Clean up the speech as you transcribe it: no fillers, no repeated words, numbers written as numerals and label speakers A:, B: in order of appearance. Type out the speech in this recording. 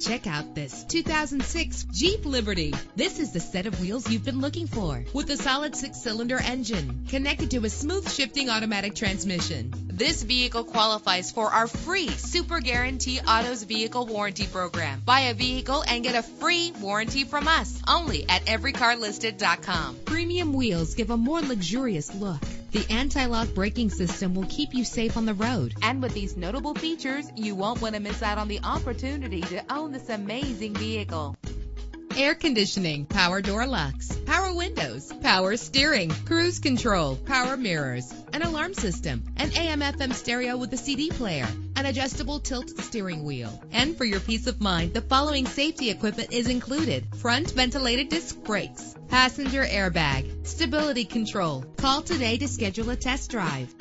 A: Check out this 2006 Jeep Liberty. This is the set of wheels you've been looking for, with a solid 6-cylinder engine connected to a smooth shifting automatic transmission. This vehicle qualifies for our free Super Guarantee Autos Vehicle Warranty Program. Buy a vehicle and get a free warranty from us, only at everycarlisted.com. Premium wheels give a more luxurious look. The anti-lock braking system will keep you safe on the road. And with these notable features, you won't want to miss out on the opportunity to own this amazing vehicle. Air conditioning, power door locks, power windows, power steering, cruise control, power mirrors, an alarm system, an AM/FM stereo with a CD player, an adjustable tilt steering wheel. And for your peace of mind, the following safety equipment is included: front ventilated disc brakes, passenger airbag, stability control. Call today to schedule a test drive.